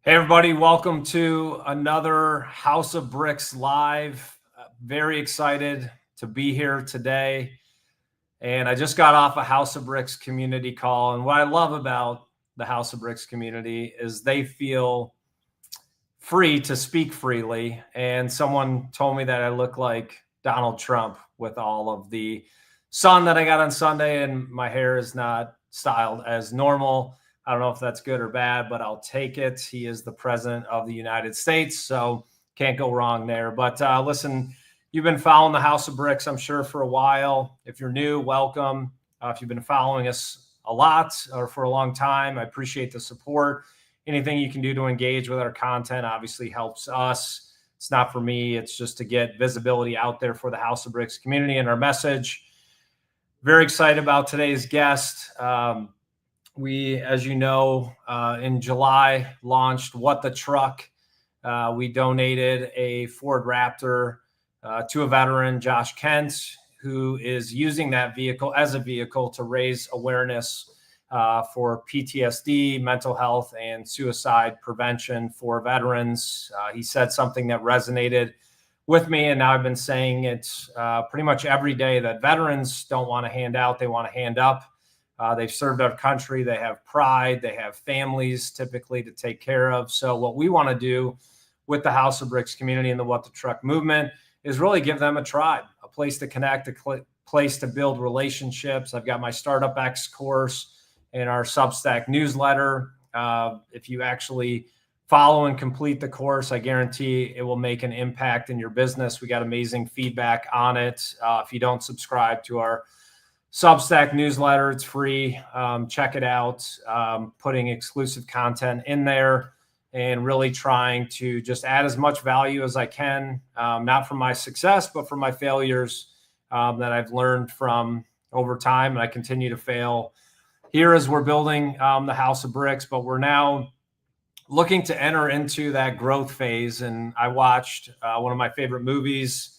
Hey, everybody. Welcome to another House of Bricks Live. Very excited to be here today. And I just got off a House of Bricks community call. And what I love about the House of Bricks community is they feel free to speak freely. And someone told me that I look like Donald Trump with all of the sun that I got on Sunday, and my hair is not styled as normal. I don't know if that's good or bad, but I'll take it. He is the president of the United States, so can't go wrong there. But listen, you've been following the House of Bricks, I'm sure, for a while. If you're new, welcome. If you've been following us a lot or for a long time, I appreciate the support. Anything you can do to engage with our content obviously helps us. It's not for me. It's just to get visibility out there for the House of Bricks community and our message. Very excited about today's guest. We, as you know, in July launched What the Truck. We donated a Ford Raptor to a veteran, Josh Kent, who is using that vehicle as a vehicle to raise awareness for PTSD, mental health, and suicide prevention for veterans. He said something that resonated with me, and now I've been saying it pretty much every day, that veterans don't want to hand out, they want to hand up. They've served our country. They have pride. They have families typically to take care of. So what we want to do with the House of Bricks community and the What the Truck movement is really give them a tribe, a place to connect, a place to build relationships. I've got my Startup X course and our Substack newsletter. If you actually follow and complete the course, I guarantee it will make an impact in your business. We got amazing feedback on it. If you don't subscribe to our Substack newsletter, it's free. Check it out. Putting exclusive content in there and really trying to just add as much value as I can, not from my success, but from my failures that I've learned from over time. And I continue to fail here as we're building the House of Bricks, but we're now looking to enter into that growth phase. And I watched one of my favorite movies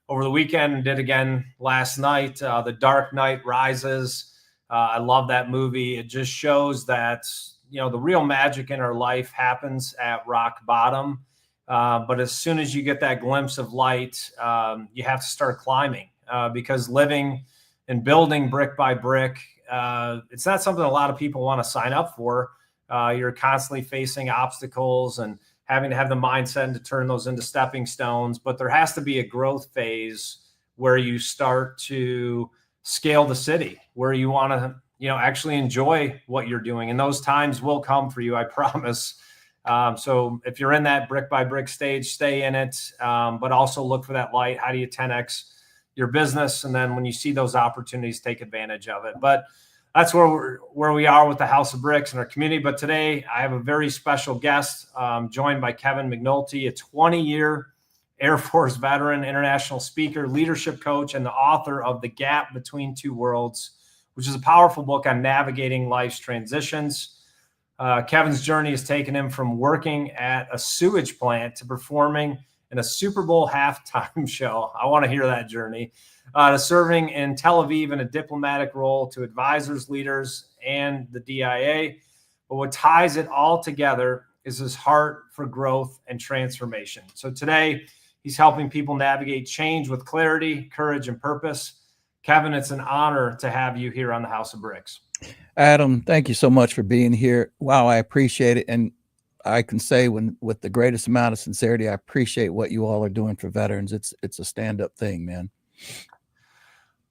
over the weekend and did again last night, The Dark Knight Rises. I love that movie. It just shows that, the real magic in our life happens at rock bottom. But as soon as you get that glimpse of light, you have to start climbing because living and building brick by brick, it's not something a lot of people want to sign up for. You're constantly facing obstacles and having to have the mindset and to turn those into stepping stones. But there has to be a growth phase where you start to scale the city, where you want to, actually enjoy what you're doing. And those times will come for you, I promise. So if you're in that brick by brick stage, stay in it, but also look for that light. How do you 10X your business? And then when you see those opportunities, take advantage of it. But that's where we are with the House of Bricks and our community. But today I have a very special guest, joined by Kevin McNulty, a 20-year Air Force veteran, international speaker, leadership coach, and the author of The Gap Between Two Worlds, which is a powerful book on navigating life's transitions. Kevin's journey has taken him from working at a sewage plant to performing in a Super Bowl halftime show. I want to hear that journey. To serving in Tel Aviv in a diplomatic role to advisors, leaders, and the DIA. But what ties it all together is his heart for growth and transformation. So today, he's helping people navigate change with clarity, courage, and purpose. Kevin, it's an honor to have you here on the House of Bricks. Adam, thank you so much for being here. Wow, I appreciate it. And I can say with the greatest amount of sincerity, I appreciate what you all are doing for veterans. It's a stand-up thing, man.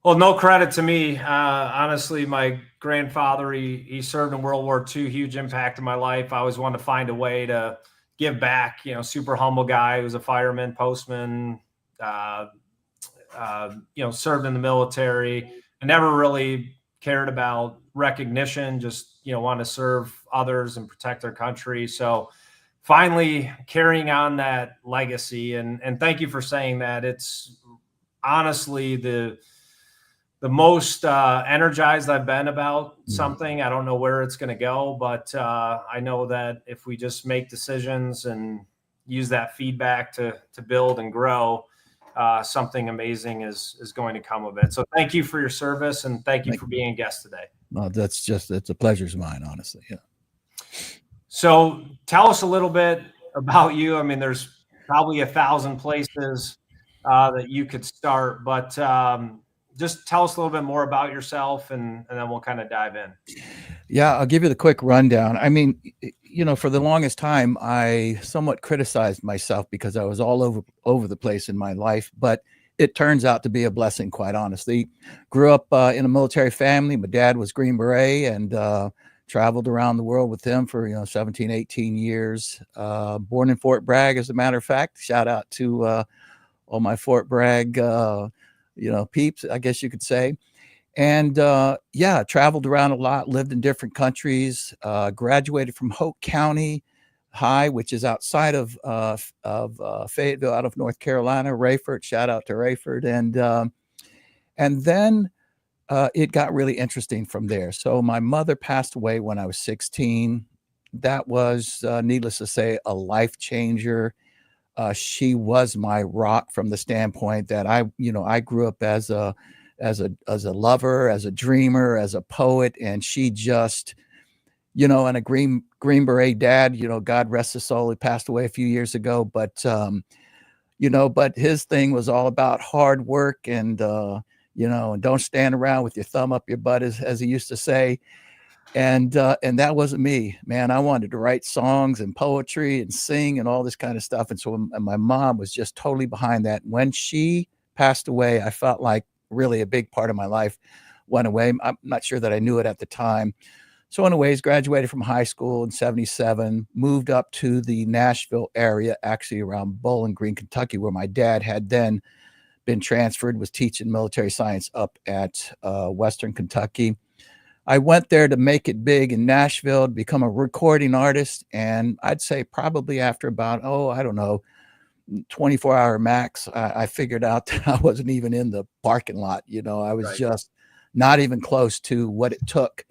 Well, no credit to me. Honestly, my grandfather, he served in World War II, huge impact in my life. I always wanted to find a way to give back, super humble guy. He was a fireman, postman, served in the military. I never really cared about recognition, just, wanted to serve others and protect our country. So finally carrying on that legacy. And thank you for saying that. It's honestly the most energized I've been about something. I don't know where it's going to go, but I know that if we just make decisions and use that feedback to build and grow, something amazing is going to come of it. So thank you for your service, and thank you for being a guest today. No, it's a pleasure's mine, honestly. Yeah. So tell us a little bit about you. I mean, there's probably 1,000 places that you could start, but just tell us a little bit more about yourself, and then we'll kind of dive in. Yeah, I'll give you the quick rundown. I mean, for the longest time, I somewhat criticized myself because I was all over the place in my life, but it turns out to be a blessing, quite honestly. Grew up in a military family. My dad was Green Beret, and traveled around the world with him for 17, 18 years. Born in Fort Bragg, as a matter of fact. Shout out to all my Fort Bragg peeps, I guess you could say. And yeah, traveled around a lot, lived in different countries, graduated from Hope County High, which is outside of Fayetteville, out of North Carolina. Rayford, shout out to Rayford. And then it got really interesting from there. So my mother passed away when I was 16. That was, needless to say, a life changer. She was my rock from the standpoint that I grew up as a lover, as a dreamer, as a poet, and she just, and a Green Beret dad, God rest his soul, he passed away a few years ago, but but his thing was all about hard work and and don't stand around with your thumb up your butt, as he used to say. And that wasn't me, man. I wanted to write songs and poetry and sing and all this kind of stuff. And so my mom was just totally behind that. When she passed away, I felt like really a big part of my life went away. I'm not sure that I knew it at the time. So anyways, graduated from high school in 77, moved up to the Nashville area, actually around Bowling Green, Kentucky, where my dad had then been transferred, was teaching military science up at Western Kentucky. I went there to make it big in Nashville, to become a recording artist. And I'd say probably after about, 24-hour max, I figured out that I wasn't even in the parking lot. I was just not even close to what it took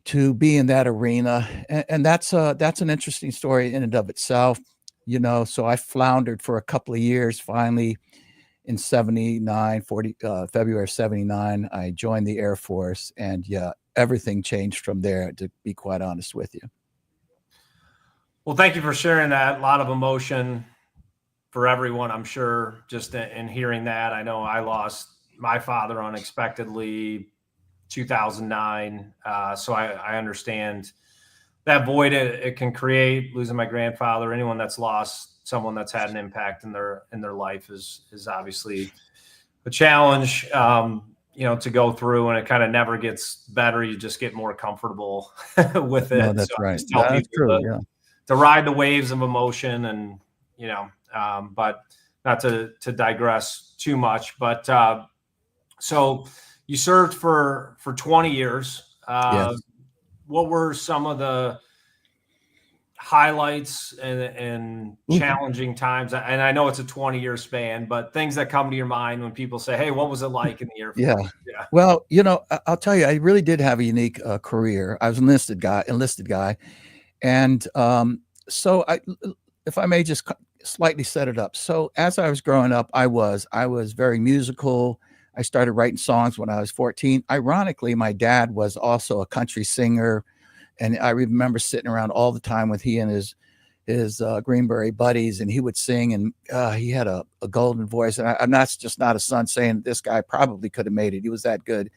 to be in that arena. And that's an interesting story in and of itself. So I floundered for a couple of years. Finally, in 79, February of 79, I joined the Air Force, and yeah, everything changed from there, to be quite honest with you. Well, thank you for sharing that. A lot of emotion for everyone, I'm sure, just in hearing that. I know I lost my father unexpectedly 2009. So I understand that void it can create. Losing my grandfather, anyone that's lost someone that's had an impact in their life is obviously a challenge, to go through, and it kind of never gets better. You just get more comfortable with it. No, that's right. I just tell That's people true, to ride the waves of emotion, and but not to digress too much. But so you served for 20 years. Yes. What were some of the highlights and challenging times? And I know it's a 20-year span, but things that come to your mind when people say, "Hey, what was it like in the Air Force?" Yeah. Well, I'll tell you, I really did have a unique career. I was an enlisted guy. And so if I may just slightly set it up. So as I was growing up, I was very musical. I started writing songs when I was 14. Ironically, my dad was also a country singer. And I remember sitting around all the time with he and his Green Beret buddies, and he would sing, and he had a golden voice. And I'm just not a son saying this guy probably could have made it. He was that good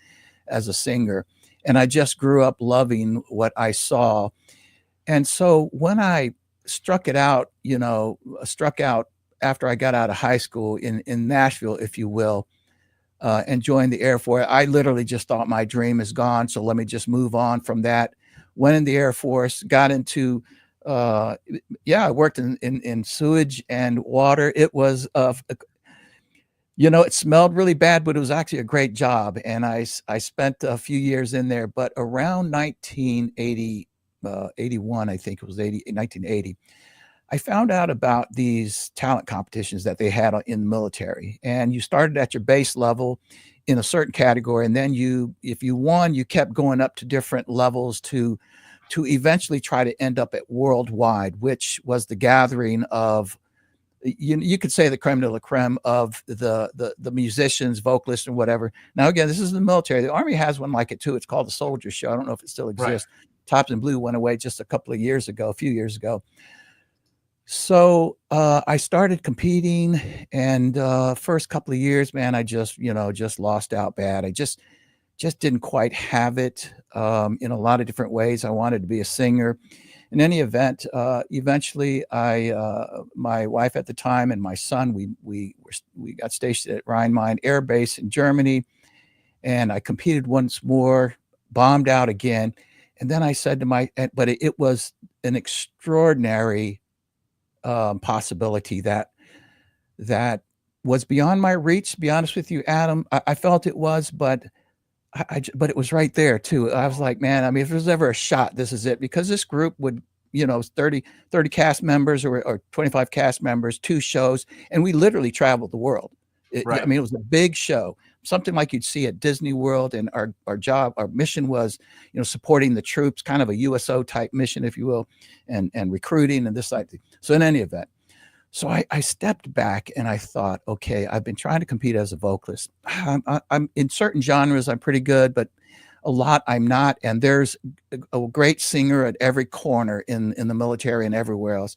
as a singer. And I just grew up loving what I saw. And so when I struck out after I got out of high school in Nashville, if you will, and joined the Air Force, I literally just thought my dream is gone. So let me just move on from that. Went in the Air Force, got into, I worked in sewage and water. It was, it smelled really bad, but it was actually a great job. And I spent a few years in there, but around 1980, 81, I think it was 1980, I found out about these talent competitions that they had in the military. And you started at your base level in a certain category. And then if you won, you kept going up to different levels to eventually try to end up at worldwide, which was the gathering of, you could say, the creme de la creme of the musicians, vocalists, and whatever. Now, again, this is the military. The Army has one like it too. It's called the Soldier Show. I don't know if it still exists. Thompson Blue went away just a few years ago. So I started competing, and first couple of years, man, I just lost out bad. I just didn't quite have it in a lot of different ways. I wanted to be a singer. In any event, eventually, my wife at the time and my son, we got stationed at Rhein-Main Air Base in Germany, and I competed once more, bombed out again, and then I said but it was an extraordinary possibility that was beyond my reach. To be honest with you, Adam, I felt it was, but but it was right there too. I was like, man, I mean, if there's ever a shot, this is it, because this group would, 30 cast members or 25 cast members, 2 shows, and we literally traveled the world. Right. I mean, it was a big show, something like you'd see at Disney World, and our mission was, supporting the troops, kind of a USO type mission, if you will, and recruiting and this type thing. So in any event, so I stepped back and I thought, okay, I've been trying to compete as a vocalist. I'm in certain genres, I'm pretty good, but a lot I'm not. And there's a great singer at every corner in the military and everywhere else.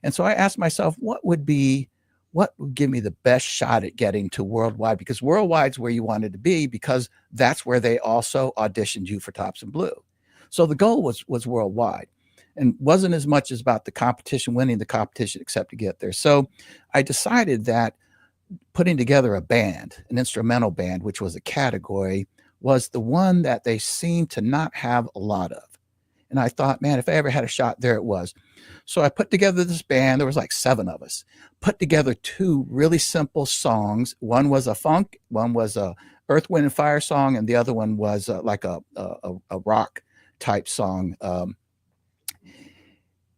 And so I asked myself, what would give me the best shot at getting to worldwide? Because worldwide's where you wanted to be, because that's where they also auditioned you for Thompson Blue. So the goal was worldwide, and wasn't as much as about the competition, winning the competition, except to get there. So I decided that putting together a band, an instrumental band, which was a category, was the one that they seemed to not have a lot of. And I thought, man, if I ever had a shot, there it was. So I put together this band. There was like 7 of us, put together 2 really simple songs. One was a funk, one was a Earth, Wind and Fire song, and the other one was like a rock type song.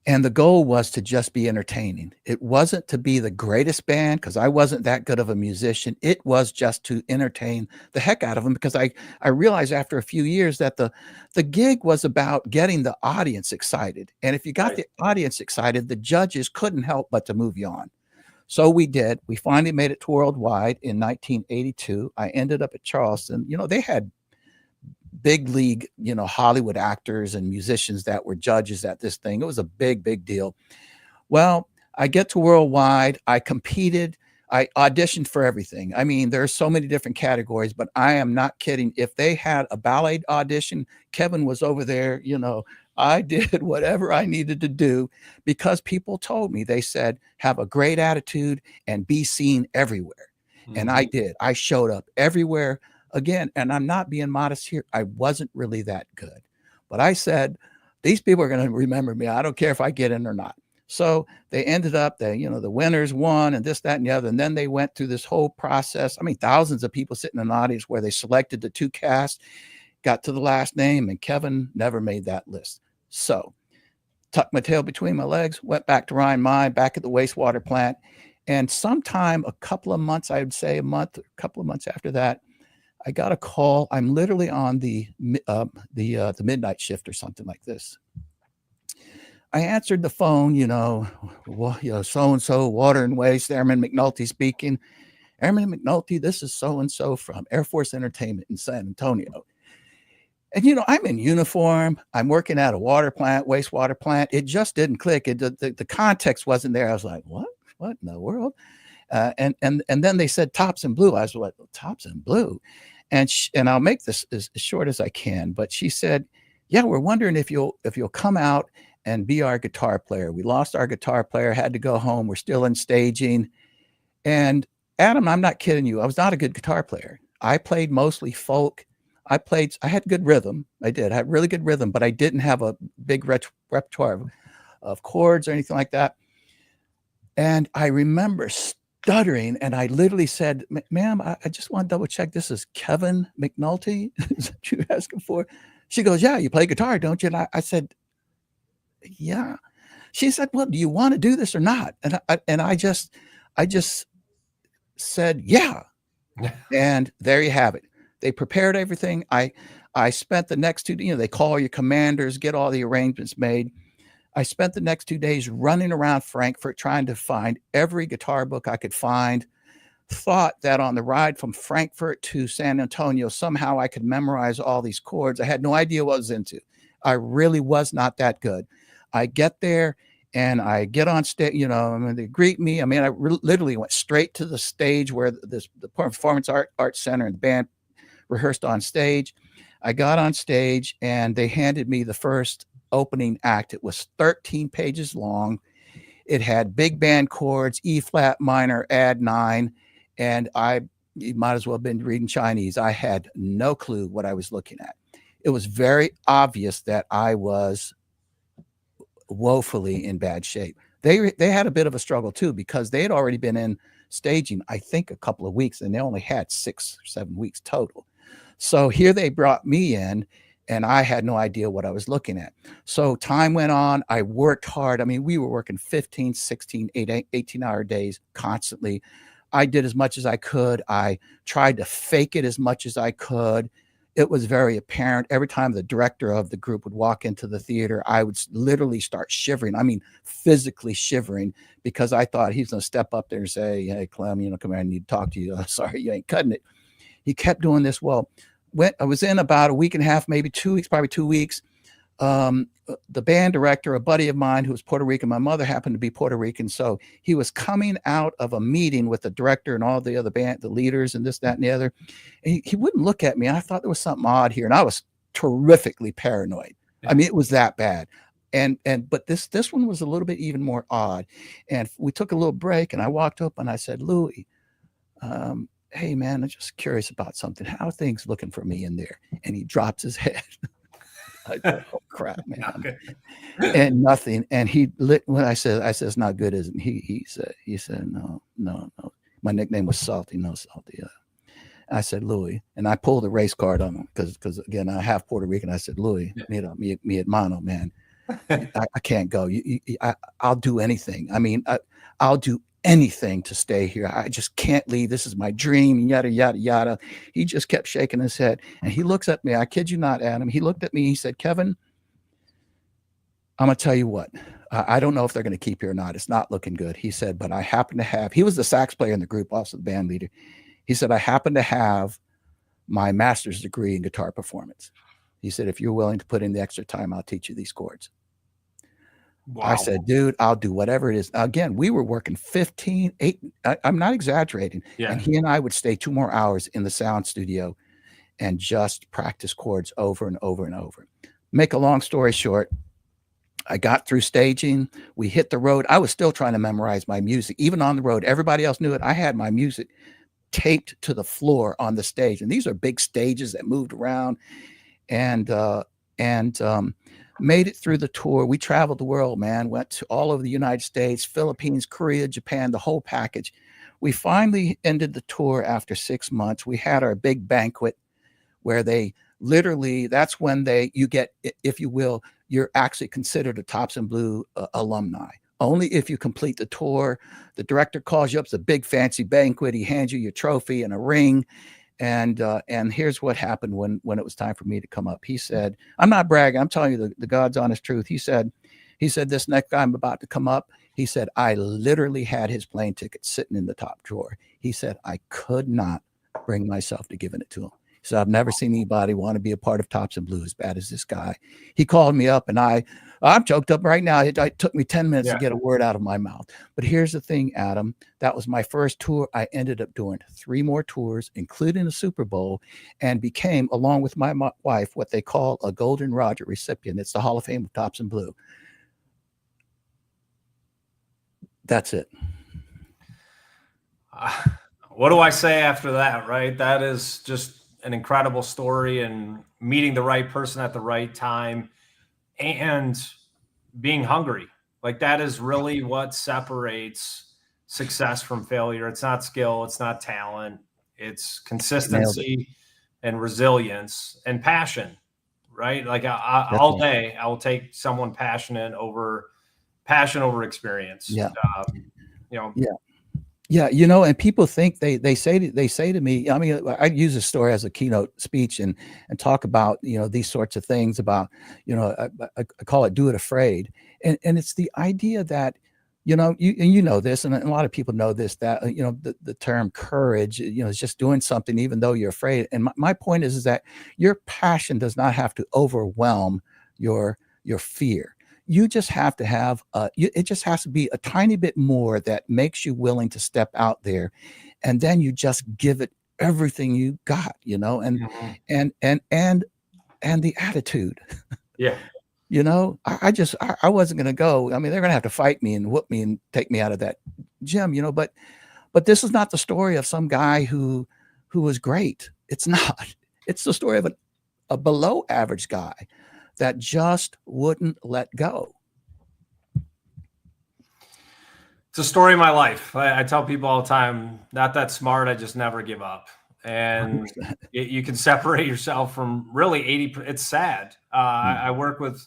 And the goal was to just be entertaining. It wasn't to be the greatest band, because I wasn't that good of a musician. It was just to entertain the heck out of them, because I realized after a few years that the gig was about getting the audience excited. And if you got the audience excited, the judges couldn't help but to move you on. So we did. We finally made it to worldwide in 1982. I ended up at Charleston. They had big league, Hollywood actors and musicians that were judges at this thing. It was a big, big deal. Well, I get to worldwide. I competed. I auditioned for everything. I mean, there's so many different categories, but I am not kidding. If they had a ballet audition, Kevin was over there. I did whatever I needed to do, because people told me, they said, have a great attitude and be seen everywhere. Mm-hmm. And I did. I showed up everywhere. Again, and I'm not being modest here, I wasn't really that good. But I said, these people are going to remember me. I don't care if I get in or not. So they ended up, the winners won, and this, that, and the other. And then they went through this whole process. I mean, thousands of people sitting in an audience where they selected the 2 casts, got to the last name, and Kevin never made that list. So tucked my tail between my legs, went back to Rhein-Main, back at the wastewater plant. And sometime a couple of months, I would say a couple of months after that, I got a call. I'm literally on the midnight shift or something like this. I answered the phone, so-and-so, Water and Waste, Airman McNulty speaking. Airman McNulty, this is so-and-so from Air Force Entertainment in San Antonio. And, I'm in uniform. I'm working at a wastewater plant. It just didn't click. The context wasn't there. I was like, what in the world? And then they said Thompson Blue. I was like, Thompson Blue. And I'll make this as short as I can, but she said, yeah, we're wondering if you'll come out and be our guitar player. We lost our guitar player, had to go home. We're still in staging. And Adam, I'm not kidding you. I was not a good guitar player. I played mostly folk. I had good rhythm. I had really good rhythm, but I didn't have a big repertoire of chords or anything like that. And I remember stuttering, and I literally said, ma'am, I just want to double check. This is Kevin McNulty. Is that you asking for? She goes, yeah, you play guitar, don't you? And I said, yeah. She said, well, do you want to do this or not? And I just said, yeah. And there you have it. They prepared everything. I spent the next 2 days, they call your commanders, get all the arrangements made. I spent the next 2 days running around Frankfurt trying to find every guitar book I could find. Thought that on the ride from Frankfurt to San Antonio, somehow I could memorize all these chords. I had no idea what I was into. I really was not that good. I get there and I get on stage, you know, I mean, they greet me. I mean, I literally went straight to the stage where the Performance Art Center and the band rehearsed on stage. I got on stage and they handed me the first opening act. It was 13 pages long. It had big band chords, E flat minor, add 9. And you might as well have been reading Chinese. I had no clue what I was looking at. It was very obvious that I was woefully in bad shape. They had a bit of a struggle too, because they had already been in staging, I think, a couple of weeks, and they only had 6 or 7 weeks total. So here they brought me in, and I had no idea what I was looking at. So time went on. I worked hard. I mean, we were working 15, 16, 18-hour days constantly. I did as much as I could. I tried to fake it as much as I could. It was very apparent. Every time the director of the group would walk into the theater, I would literally start shivering. I mean, physically shivering, because I thought he's going to step up there and say, hey, Clem, you know, come here, I need to talk to you. Sorry, you ain't cutting it. He kept doing this. Well, I was in about a week and a half, maybe 2 weeks, probably 2 weeks. The band director, a buddy of mine who was Puerto Rican, my mother happened to be Puerto Rican. So he was coming out of a meeting with the director and all the other band, the leaders and this, that, and the other. And he wouldn't look at me. I thought there was something odd here. And I was terrifically paranoid. Yeah. I mean, it was that bad. But this one was a little bit even more odd. And we took a little break and I walked up and I said, Louis, hey man, I'm just curious about something. How are things looking for me in there? And he drops his head. I thought, oh crap, man. And nothing. And he lit when I said it's not good, isn't he? He said, no. My nickname was Salty, no Salty. I said, Louis, and I pulled a race card on him because again, I have Puerto Rican. I said, Louis, mi hermano, man. I can't go. I'll do anything. I mean, I'll do anything to stay here. I just can't leave. This is my dream, yada, yada, yada. He just kept shaking his head. And he looks at me. I kid you not, Adam. He looked at me. He said, Kevin, I'm going to tell you what. I don't know if they're going to keep you or not. It's not looking good. He said, but I happen to have, he was the sax player in the group, also the band leader. He said, I happen to have my master's degree in guitar performance. He said, if you're willing to put in the extra time, I'll teach you these chords. Wow. I said, dude, I'll do whatever it is. Again, we were working 8, I'm not exaggerating. Yeah. And he and I would stay 2 more hours in the sound studio and just practice chords over and over and over. Make a long story short, I got through staging. We hit the road. I was still trying to memorize my music. Even on the road, everybody else knew it. I had my music taped to the floor on the stage. And these are big stages that moved around. And made it through the tour. We traveled the world, man. Went to all over the United States, Philippines, Korea, Japan, the whole package. We finally ended the tour after 6 months. We had our big banquet where they literally, that's when you get, if you will, you're actually considered a Tops and Blue alumni. Only if you complete the tour. The director calls you up. It's a big fancy banquet. He hands you your trophy and a ring. And here's what happened when it was time for me to come up. He said, I'm not bragging. I'm telling you the God's honest truth. He said, this next guy I'm about to come up. He said, I literally had his plane ticket sitting in the top drawer. He said, I could not bring myself to giving it to him. So I've never seen anybody want to be a part of Tops and Blue as bad as this guy. He called me up and I'm choked up right now. It took me 10 minutes to get a word out of my mouth. But here's the thing, Adam, that was my first tour. I ended up doing 3 more tours, including a Super Bowl, and became, along with my wife, what they call a Golden Roger recipient. It's the Hall of Fame of Tops and Blue. That's it. What do I say after that, right? That is just an incredible story, and meeting the right person at the right time and being hungry. Like, that is really what separates success from failure. It's not skill. It's not talent. It's consistency and resilience and passion, right? Like all day I will take someone passionate over experience. Yeah. Yeah, you know, and people think they say to me, I mean, I use this story as a keynote speech and talk about, you know, these sorts of things about, you know, I call it do it afraid. And it's the idea that, you know, you know this, and a lot of people know this, that, you know, the term courage, you know, is just doing something even though you're afraid. And my point is that your passion does not have to overwhelm your fear. You just have to have it just has to be a tiny bit more that makes you willing to step out there, and then you just give it everything you got, you know, and Mhm. and the attitude. Yeah. You know, I wasn't going to go. I mean, they're going to have to fight me and whoop me and take me out of that gym, you know, but this is not the story of some guy who was great. It's not. It's the story of a below average guy that just wouldn't let go. It's a story of my life. I tell people all the time, not that smart. I just never give up. And 100%. you can separate yourself from really 80. It's sad. I work with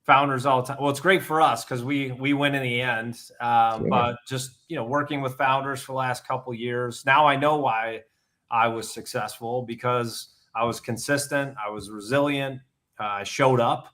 founders all the time. Well, it's great for us because we win in the end. Sure. But just, working with founders for the last couple of years, now I know why I was successful, because I was consistent. I was resilient. I showed up.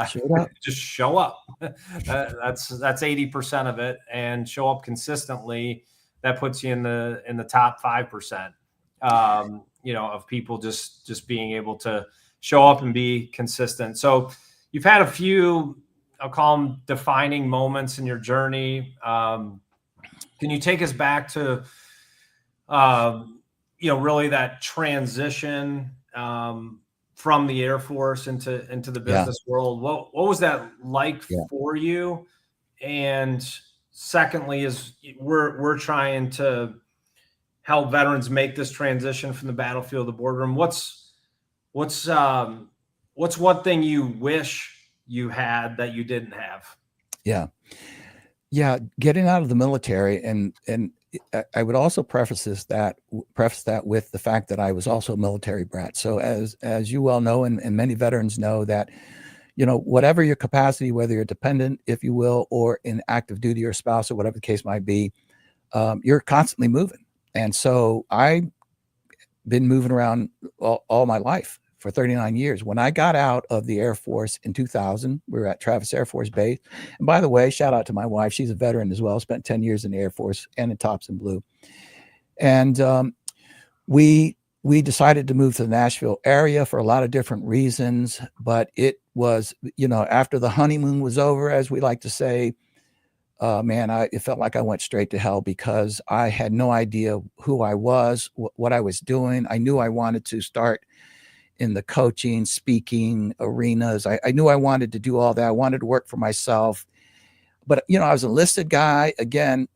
Showed up. Just show up. That's 80% of it, and show up consistently. That puts you in the top 5%. Of people just being able to show up and be consistent. So you've had a few, I'll call them defining moments in your journey. Can you take us back to, really that transition from the Air Force into the business world? What was that like for you? And secondly, is we're trying to help veterans make this transition from the battlefield to the boardroom. What's one thing you wish you had that you didn't have? Yeah. Getting out of the military, and I would also preface that with the fact that I was also a military brat. So as you well know, and many veterans know, that, whatever your capacity, whether you're dependent, if you will, or in active duty or spouse or whatever the case might be, you're constantly moving. And so I've been moving around all my life for 39 years. When I got out of the Air Force in 2000, we were at Travis Air Force Base. And by the way, shout out to my wife. She's a veteran as well. Spent 10 years in the Air Force and in Thompson Blue. And we decided to move to the Nashville area for a lot of different reasons. But it was, after the honeymoon was over, as we like to say, it felt like I went straight to hell, because I had no idea who I was, what I was doing. I knew I wanted to start in the coaching, speaking arenas. I knew I wanted to do all that. I wanted to work for myself. But, I was an enlisted guy. Again,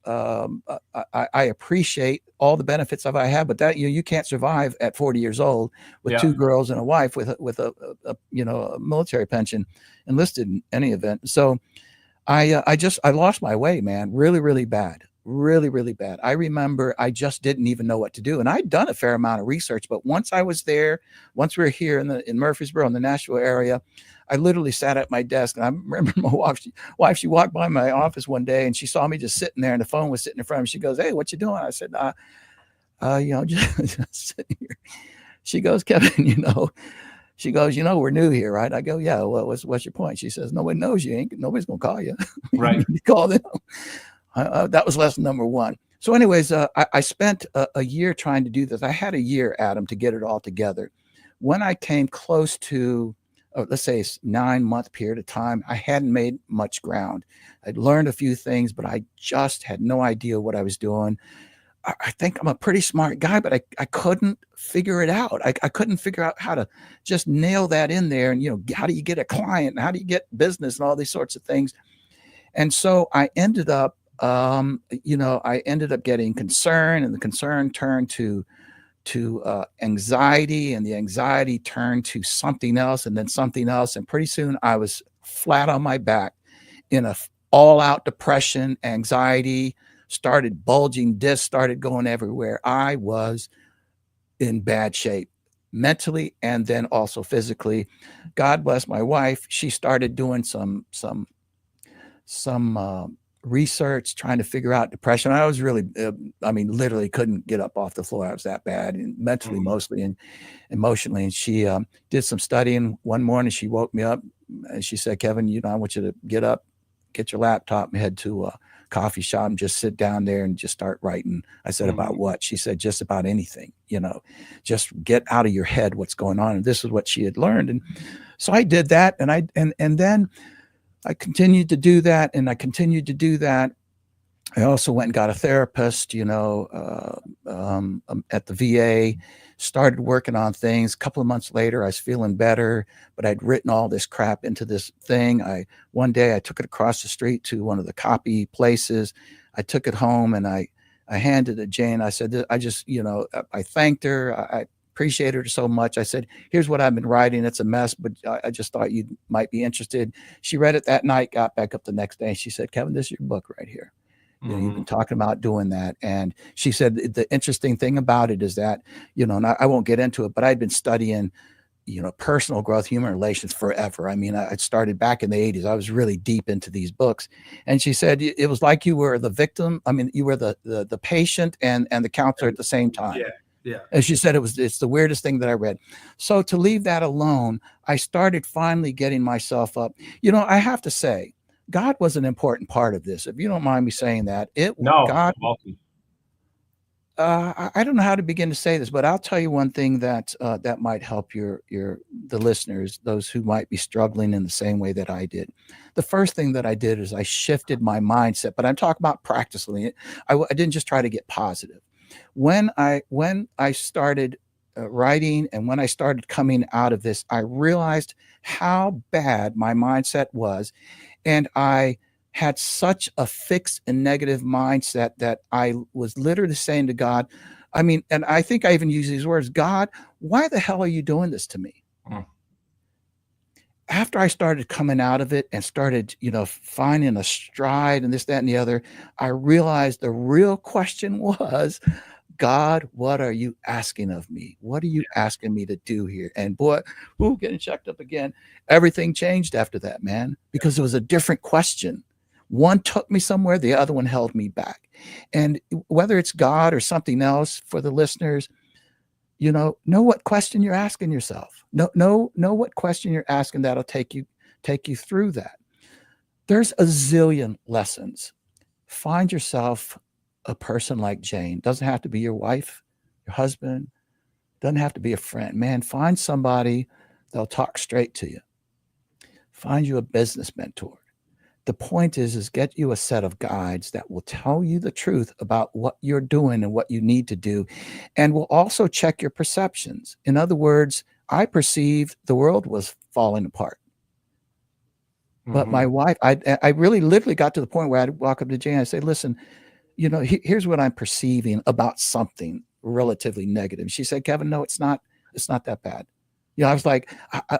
I appreciate all the benefits I have, but that you can't survive at 40 years old with two girls and a wife with a military pension, enlisted in any event. So I lost my way, man. Really, really bad. Really, really bad. I remember I just didn't even know what to do. And I'd done a fair amount of research, but once I was there, once we were here in Murfreesboro, in the Nashville area, I literally sat at my desk. And I remember my wife, she walked by my office one day and she saw me just sitting there, and the phone was sitting in front of me. She goes, "Hey, what you doing?" I said, just sitting here. She goes, "Kevin, she goes, we're new here, right?" I go, "Yeah, well, what's your point?" She says, "Nobody knows you. Nobody's going to call you." Right. You call them. That was lesson number one. So anyways, I spent a year trying to do this. I had a year, Adam, to get it all together. When I came close to, let's say, 9-month period of time, I hadn't made much ground. I'd learned a few things, but I just had no idea what I was doing. I think I'm a pretty smart guy, but I couldn't figure it out. I couldn't figure out how to just nail that in there. And, how do you get a client? And how do you get business and all these sorts of things? And so I ended up, getting concern, and the concern turned to anxiety, and the anxiety turned to something else, and then something else. And pretty soon I was flat on my back in a all-out depression, anxiety, started bulging discs, started going everywhere. I was in bad shape, mentally and then also physically. God bless my wife. She started doing some research, trying to figure out depression. I was really, literally couldn't get up off the floor. I was that bad, and mentally, mostly, and emotionally. And she did some studying. One morning, she woke me up and she said, "Kevin, I want you to get up, get your laptop, and head to coffee shop and just sit down there and just start writing. I said, about what? She said, just about anything, just get out of your head what's going on. And this is what she had learned. And so I did that. And then I continued to do that. And I continued to do that. I also went and got a therapist, at the VA, started working on things. A couple of months later, I was feeling better, but I'd written all this crap into this thing. One day I took it across the street to one of the copy places. I took it home and I handed it to Jane. I said, I thanked her. I appreciated her so much. I said, here's what I've been writing. It's a mess, but I just thought you might be interested. She read it that night, got back up the next day. And she said, Kevin, this is your book right here. You've been talking about doing that. And she said, the interesting thing about it is that, and I won't get into it, but I'd been studying, personal growth, human relations forever. I mean, I started back in the 80s. I was really deep into these books. And she said, it was like you were the victim. I mean, you were the patient and the counselor at the same time. Yeah. And she said, it's the weirdest thing that I read. So to leave that alone, I started finally getting myself up. I have to say, God was an important part of this. If you don't mind me saying that, God. I don't know how to begin to say this, but I'll tell you one thing that might help the listeners, those who might be struggling in the same way that I did. The first thing that I did is I shifted my mindset, but I'm talking about practicing it. I didn't just try to get positive. When I started writing and when I started coming out of this, I realized how bad my mindset was. And I had such a fixed and negative mindset that I was literally saying to God, and I think I even use these words, God, why the hell are you doing this to me? After I started coming out of it and started, finding a stride and this, that, and the other, I realized the real question was, God, what are you asking of me? What are you asking me to do here? And boy, getting checked up again. Everything changed after that, man, because it was a different question. One took me somewhere, the other one held me back. And whether it's God or something else, for the listeners, know what question you're asking yourself. Know what question you're asking that'll take you through that. There's a zillion lessons. Find yourself a person like Jane. Doesn't have to be your wife, your husband, doesn't have to be a friend. Man, find somebody that'll talk straight to you. Find you a business mentor. The point is get you a set of guides that will tell you the truth about what you're doing and what you need to do, and will also check your perceptions. In other words, I perceived the world was falling apart. But my wife, I really literally got to the point where I'd walk up to Jane and say, listen, here's what I'm perceiving about something relatively negative. She said, Kevin, no, it's not that bad. I was like,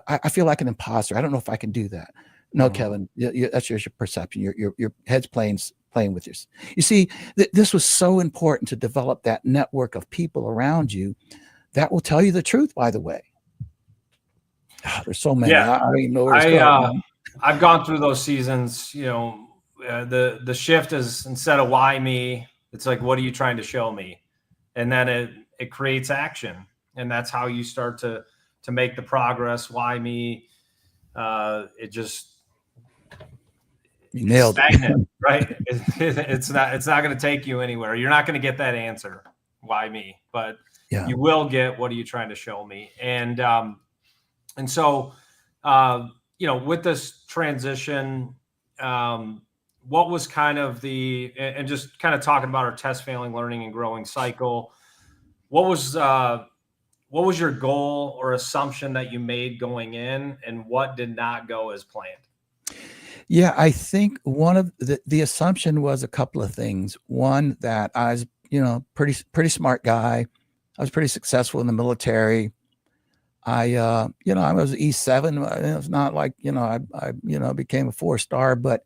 I feel like an imposter. I don't know if I can do that. No, Kevin, that's just your perception. Your head's playing with yours. You see, this was so important to develop that network of people around you that will tell you the truth, by the way. There's so many. Yeah. I don't even know where to start. I've gone through those seasons, the shift is, instead of why me, it's like, what are you trying to show me? And then it creates action. And that's how you start to make the progress. Why me? It just, you nailed stagnant, right? It's not going to take you anywhere. You're not going to get that answer. Why me? But you will get, what are you trying to show me? And so, with this transition, what was kind of and just kind of talking about our test, failing, learning, and growing cycle, what was your goal or assumption that you made going in, and what did not go as planned? Yeah, I think one of the assumption was a couple of things. One, that I was, pretty smart guy. I was pretty successful in the military. I was E7. It's not like, I became a 4-star, but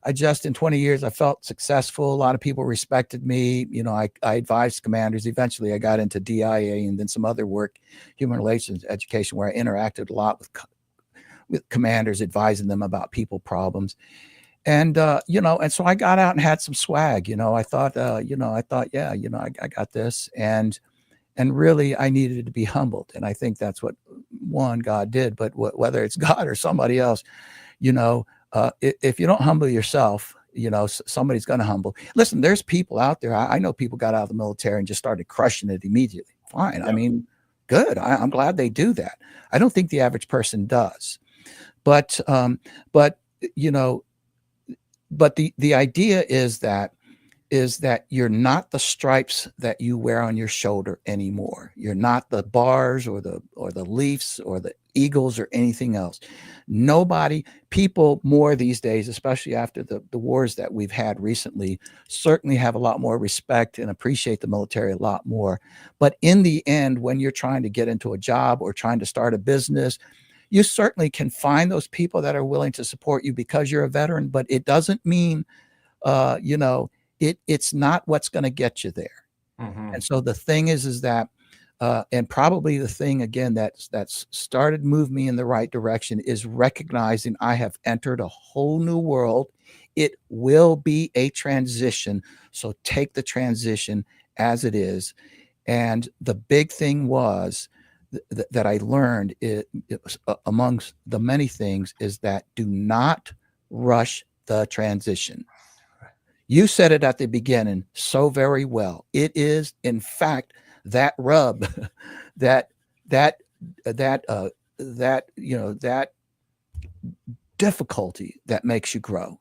I just, in 20 years, I felt successful. A lot of people respected me. I advised commanders. Eventually I got into DIA and then some other work, human relations education, where I interacted a lot with commanders, advising them about people problems. And, and so I got out and had some swag. I thought, I got this. And really I needed to be humbled. And I think that's what God did, but whether it's God or somebody else, if you don't humble yourself, somebody's going to humble. Listen, there's people out there. I know people got out of the military and just started crushing it immediately. Fine. I mean, good. I'm glad they do that. I don't think the average person does, but the idea is that you're not the stripes that you wear on your shoulder anymore. You're not the bars or the Leafs or the Eagles or anything else. People more these days, especially after the wars that we've had recently, certainly have a lot more respect and appreciate the military a lot more. But in the end, when you're trying to get into a job or trying to start a business, you certainly can find those people that are willing to support you because you're a veteran, but it doesn't mean, it's not what's going to get you there. And so the thing is that, and probably the thing again that's started move me in the right direction is recognizing I have entered a whole new world. It will be a transition. So take the transition as it is. And the big thing was that I learned amongst the many things is that do not rush the transition. You said it at the beginning so very well. It is, in fact, that rub, that difficulty that makes you grow.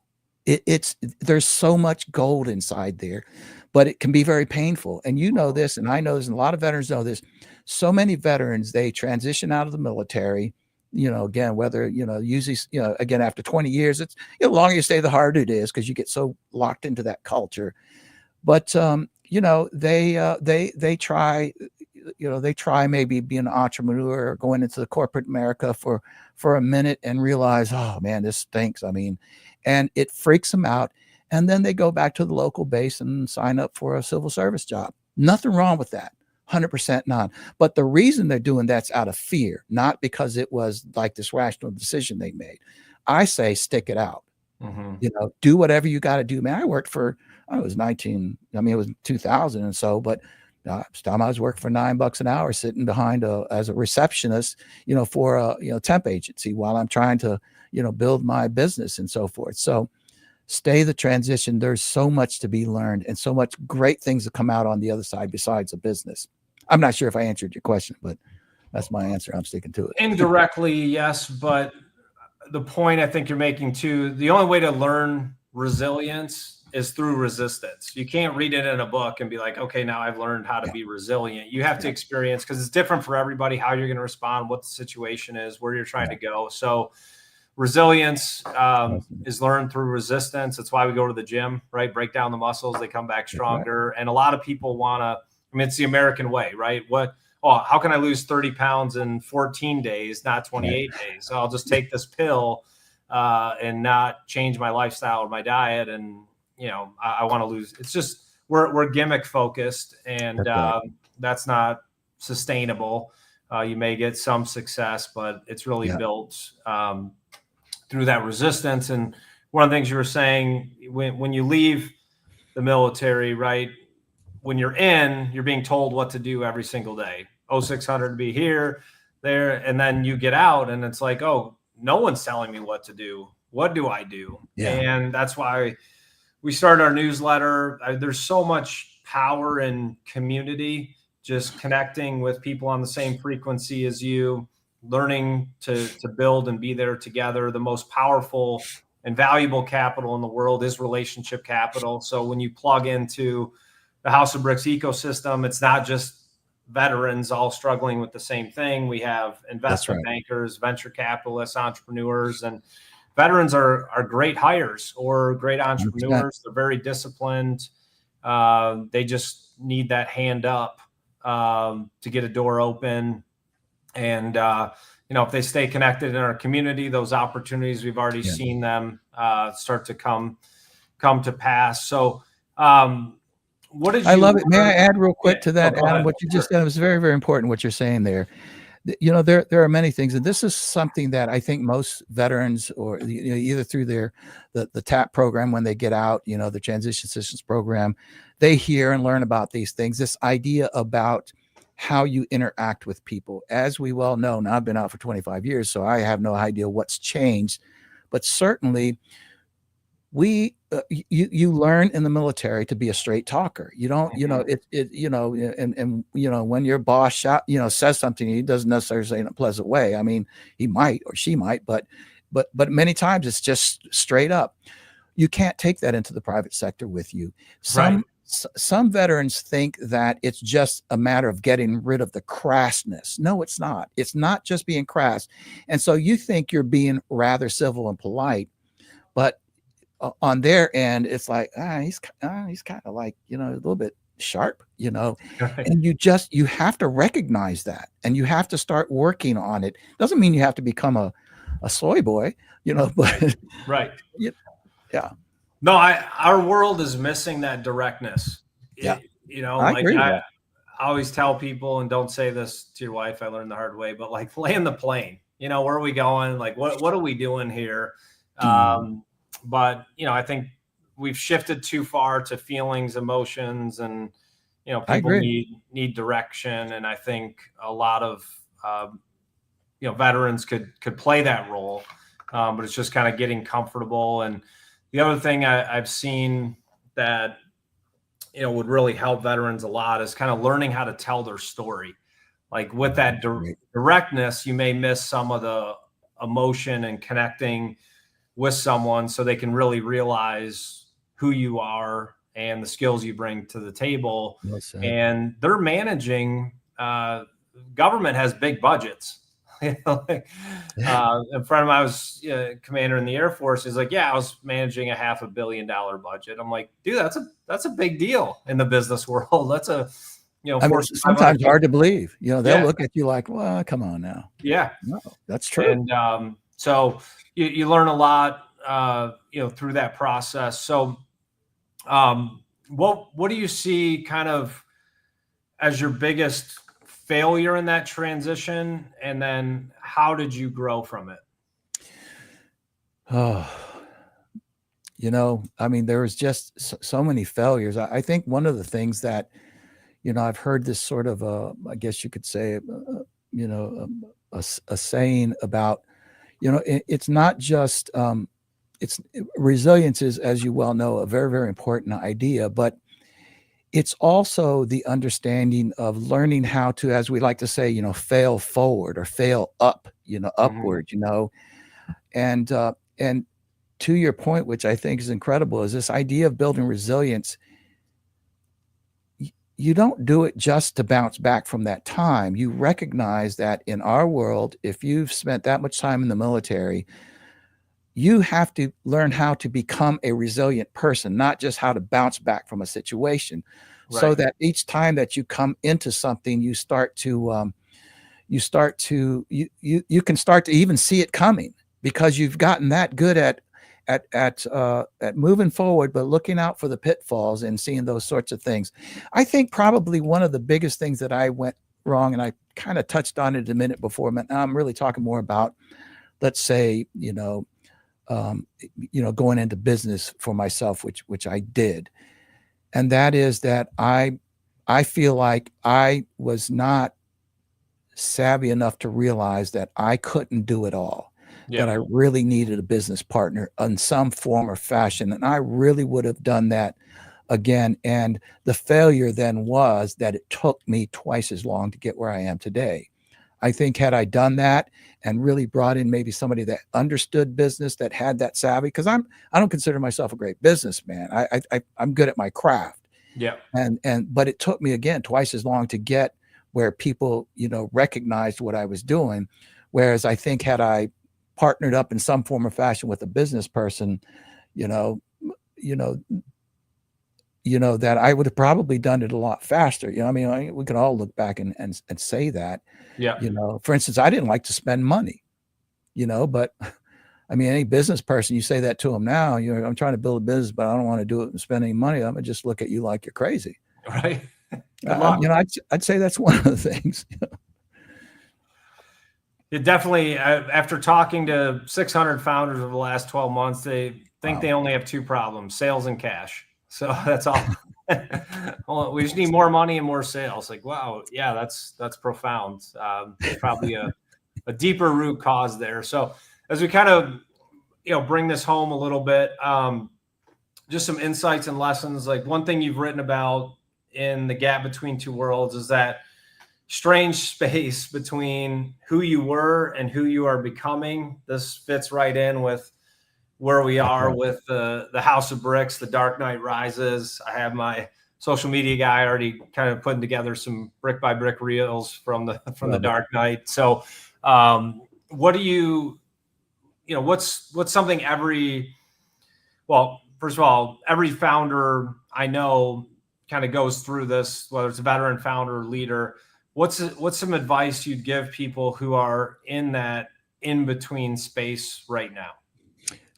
There's so much gold inside there, but it can be very painful. And you know this, and I know this, and a lot of veterans know this. So many veterans, they transition out of the military, again, whether, usually, again, after 20 years, it's, the longer you stay, the harder it is because you get so locked into that culture. But, they try maybe being an entrepreneur or going into the corporate America for a minute and realize, oh man, this stinks. I mean, and it freaks them out. And then they go back to the local base and sign up for a civil service job. Nothing wrong with that. 100% not. But the reason they're doing that's out of fear, not because it was like this rational decision they made. I say, stick it out. Do whatever you got to do, man. I worked for, I was 19. I mean, it was 2000 and so, but time I was working for $9 an hour, sitting behind as a receptionist, for a temp agency while I'm trying to, build my business and so forth. So stay the transition. There's so much to be learned and so much great things to come out on the other side besides a business. I'm not sure if I answered your question, but that's my answer. I'm sticking to it. Indirectly, yes. But the point I think you're making too, the only way to learn resilience is through resistance. You can't read it in a book and be like, okay, now I've learned how to be resilient. You have to experience, because it's different for everybody, how you're going to respond, what the situation is, where you're trying to go. So resilience is learned through resistance. That's why we go to the gym, right? Break down the muscles, they come back stronger. And a lot of people want to, I mean, it's the American way, right? How can I lose 30 pounds in 14 days, not 28 days? So I'll just take this pill and not change my lifestyle or my diet. And, I want to lose. It's just, we're gimmick focused, and that's not sustainable. You may get some success, but it's really built through that resistance. And one of the things you were saying, when you leave the military, right? When you're being told what to do every single day. 0600 to be here, there. And then you get out and it's like, oh, no one's telling me what to do. What do I do? And that's why we started our newsletter. There's so much power in community, just connecting with people on the same frequency as you, learning to build and be there together. The most powerful and valuable capital in the world is relationship capital. So when you plug into the House of Bricks ecosystem, it's not just veterans all struggling with the same thing. We have investment bankers, venture capitalists, entrepreneurs, and veterans are great hires or great entrepreneurs. 100%. They're very disciplined. They just need that hand up to get a door open. And, if they stay connected in our community, those opportunities, we've already seen them start to come to pass. So, I love it. May I add real quick to that, Adam? What you just said was very, very important. What you're saying there, there are many things, and this is something that I think most veterans, or either through the TAP program when they get out, the Transition Assistance Program, they hear and learn about these things. This idea about how you interact with people, as we well know. Now, I've been out for 25 years, so I have no idea what's changed, but certainly you learn in the military to be a straight talker. You don't, and when your boss says something, he doesn't necessarily say in a pleasant way. I mean, he might or she might, but many times it's just straight up. You can't take that into the private sector with you. Some veterans think that it's just a matter of getting rid of the crassness. No, it's not. It's not just being crass. And so you think you're being rather civil and polite, but on their end, it's like, he's kind of like, a little bit sharp, and you have to recognize that, and you have to start working on it. Doesn't mean you have to become a soy boy, but right. Yeah. No, our world is missing that directness. Yeah. I always tell people, and don't say this to your wife, I learned the hard way, but like land the plane, where are we going? Like, what are we doing here? But, I think we've shifted too far to feelings, emotions, and, people need direction. And I think a lot of, veterans could play that role. But it's just kind of getting comfortable. And the other thing I've seen that, would really help veterans a lot is kind of learning how to tell their story. Like with that directness, you may miss some of the emotion and connecting with someone so they can really realize who you are and the skills you bring to the table. And they're managing, government has big budgets. A friend of mine was commander in the Air Force. He's like, I was managing a $500 million budget. I'm like, dude, that's a big deal in the business world. That's a, sometimes hard to believe, they'll look at you like, well, come on now. Yeah, no, that's true. And so you learn a lot, through that process. So what do you see kind of as your biggest failure in that transition? And then how did you grow from it? There was just so many failures. I think one of the things that, I've heard this sort of, I guess you could say, a saying about, it's not just, resilience is, as you well know, a very, very important idea, but it's also the understanding of learning how to, as we like to say, fail forward or fail up, upward, and to your point, which I think is incredible, is this idea of building resilience. You don't do it just to bounce back from that time. You recognize that in our world, if you've spent that much time in the military, you have to learn how to become a resilient person, not just how to bounce back from a situation. Right. So that each time that you come into something, you can start to even see it coming, because you've gotten that good at moving forward, but looking out for the pitfalls and seeing those sorts of things. I think probably one of the biggest things that I went wrong, and I kind of touched on it a minute before, but now I'm really talking more about, let's say, going into business for myself, which I did. And that is that I feel like I was not savvy enough to realize that I couldn't do it all. That I really needed a business partner in some form or fashion. And I really would have done that again. And the failure then was that it took me twice as long to get where I am today. I think had I done that and really brought in maybe somebody that understood business, that had that savvy, because I don't consider myself a great businessman. I'm good at my craft. Yeah. But it took me again twice as long to get where people, recognized what I was doing. Whereas I think had I partnered up in some form or fashion with a business person, that I would have probably done it a lot faster. We could all look back and say that. Yeah. For instance, I didn't like to spend money, but any business person, you say that to them now, I'm trying to build a business, but I don't want to do it and spend any money. I'm gonna just look at you like you're crazy. Right. I'd say that's one of the things. It definitely, after talking to 600 founders over the last 12 months, they think they only have two problems: sales and cash. So that's all. Well, we just need more money and more sales. Like, wow, yeah, that's profound. There's probably a deeper root cause there. So as we kind of, bring this home a little bit, just some insights and lessons. Like one thing you've written about in The Gap Between Two Worlds is that strange space between who you were and who you are becoming. This fits right in with where we are with the House of Bricks, The Dark Knight Rises. I have my social media guy already kind of putting together some brick by brick reels from the Dark Knight. So what do you know, what's something first of all, every founder I know kind of goes through this, whether it's a veteran founder or leader. What's some advice you'd give people who are in that in-between space right now?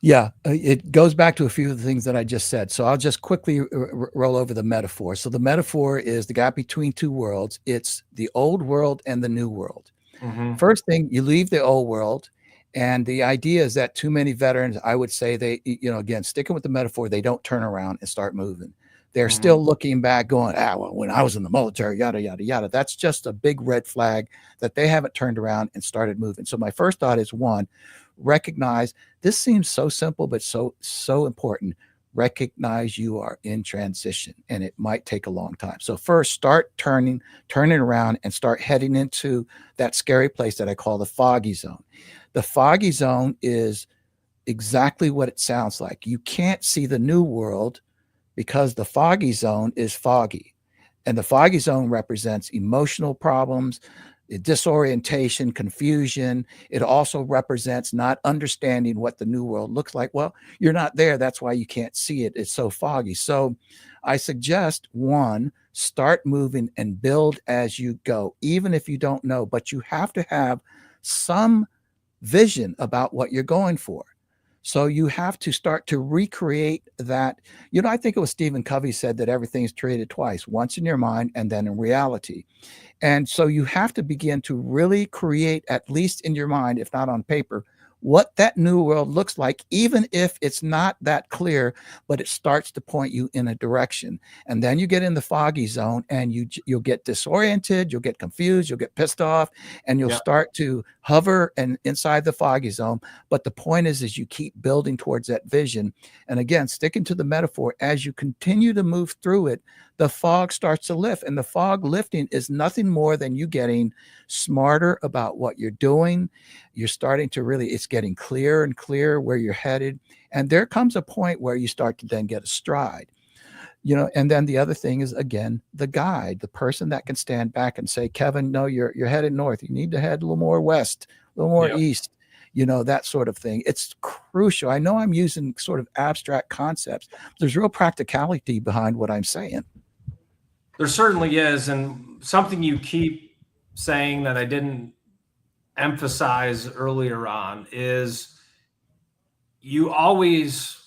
Yeah, it goes back to a few of the things that I just said. So I'll just quickly roll over the metaphor. So the metaphor is the gap between two worlds. It's the old world and the new world. Mm-hmm. First thing, you leave the old world. And the idea is that too many veterans, I would say they, again, sticking with the metaphor, they don't turn around and start moving. They're still looking back going, well, when I was in the military, yada, yada, yada. That's just a big red flag that they haven't turned around and started moving. So my first thought is, one, recognize this seems so simple, but so important. Recognize you are in transition and it might take a long time. So first, start turning around and start heading into that scary place that I call the foggy zone. The foggy zone is exactly what it sounds like. You can't see the new world because the foggy zone is foggy. And the foggy zone represents emotional problems, disorientation, confusion. It also represents not understanding what the new world looks like. Well, you're not there. That's why you can't see it. It's so foggy. So I suggest, one, start moving and build as you go, even if you don't know, but you have to have some vision about what you're going for. So you have to start to recreate that. I think it was Stephen Covey said that everything's created twice, once in your mind and then in reality. And so you have to begin to really create, at least in your mind, if not on paper, what that new world looks like, even if it's not that clear, but it starts to point you in a direction. And then you get in the foggy zone and you'll get disoriented, you'll get confused, you'll get pissed off, and you'll start to hover and inside the foggy zone. But the point is you keep building towards that vision. And again, sticking to the metaphor, as you continue to move through it, the fog starts to lift. And the fog lifting is nothing more than you getting smarter about what you're doing. You're starting to it's getting clearer and clearer where you're headed. And there comes a point where you start to then get a stride. And then the other thing is, again, the guide, the person that can stand back and say, Kevin, no, you're headed north. You need to head a little more west, a little more east, that sort of thing. It's crucial. I know I'm using sort of abstract concepts. There's real practicality behind what I'm saying. There certainly is. And something you keep saying that I didn't emphasize earlier on is you always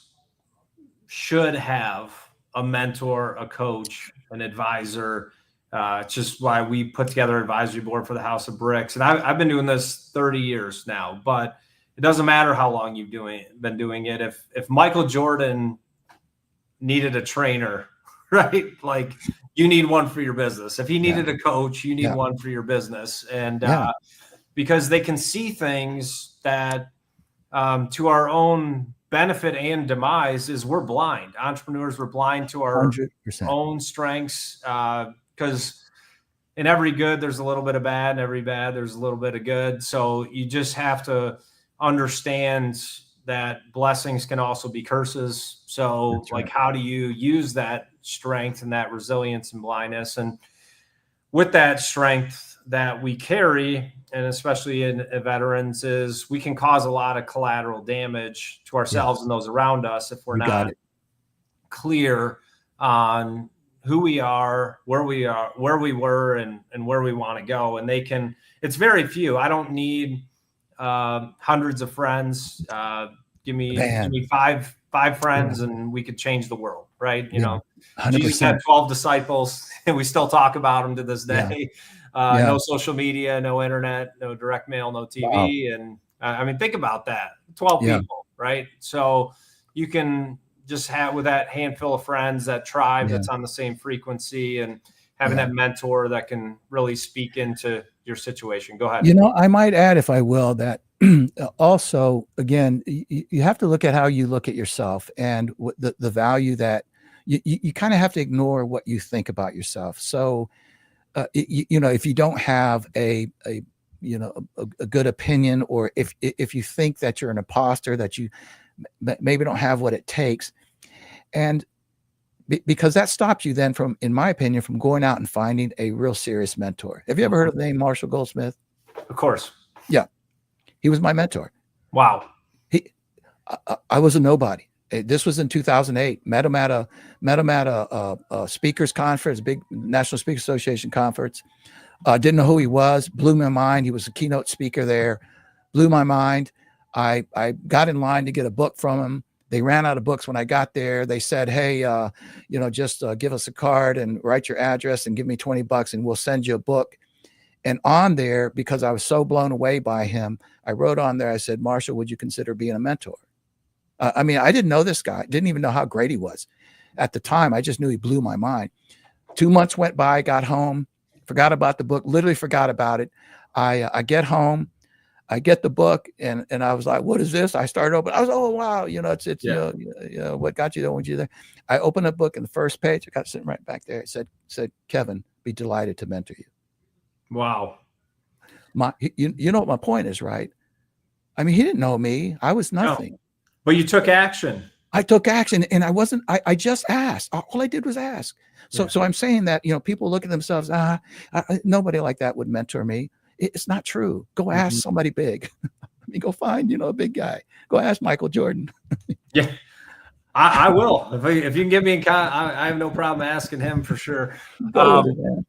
should have a mentor, a coach, an advisor. It's just why we put together an advisory board for the House of Bricks. And I've been doing this 30 years now, but it doesn't matter how long you've been doing it. If Michael Jordan needed a trainer, right? Like, you need one for your business. If he needed a coach, you need one for your business. And because they can see things that to our own benefit and demise is we're blind. Entrepreneurs, we're blind to our 100%. Own strengths, because in every good, there's a little bit of bad, and every bad, there's a little bit of good. So you just have to understand that blessings can also be curses. So right. How do you use that strength and that resilience and blindness? And with that strength that we carry, and especially in veterans, is we can cause a lot of collateral damage to ourselves and those around us if we're not clear on who we are, where we were, and where we want to go. And it's very few. I don't need hundreds of friends. Give me five friends and we could change the world, right? 100%. Jesus had 12 disciples and we still talk about them to this day. No social media, no internet, no direct mail, no TV. Wow. And think about that. 12 people, right? So you can just have, with that handful of friends, that tribe that's on the same frequency, and having Yeah. that mentor that can really speak into your situation. Go ahead. You know, I might add, if I will, that also, again, you have to look at how you look at yourself and the value that you kind of have to ignore what you think about yourself. So, you know, if you don't have a good opinion, or if you think that you're an imposter, that you maybe don't have what it takes, and because that stops you then from, in my opinion, from going out and finding a real serious mentor. Have you ever heard of the name Marshall Goldsmith? Of course. Yeah, he was my mentor. Wow. I was a nobody. This was in 2008. Met him at a speakers conference, big National Speakers Association conference. Didn't know who he was. Blew my mind. He was a keynote speaker there. Blew my mind. I got in line to get a book from him. They ran out of books when I got there. They said, "Hey, just give us a card and write your address and give me $20 and we'll send you a book." And on there, because I was so blown away by him, I wrote on there, I said, "Marshall, would you consider being a mentor?" I mean, I didn't know this guy. Didn't even know how great he was at the time. I just knew he blew my mind. 2 months went by, got home, forgot about the book, literally forgot about it. I get home, I get the book, and I was like, "What is this?" I started open. I was, "Oh, wow. It's Yeah. what got you there when you there." I opened a book, and the first page, I got sitting right back there. It said, "Kevin, be delighted to mentor you." Wow. You know what my point is, right? I mean, he didn't know me. I was nothing. No. But you took action. I took action, and I just asked. All I did was ask. So, Yeah. so I'm saying that, people look at themselves, nobody like that would mentor me. It's not true. Go ask somebody big. I mean, go find, a big guy. Go ask Michael Jordan. Yeah, I will. If you can give me I have no problem asking him for sure. Go with it, man.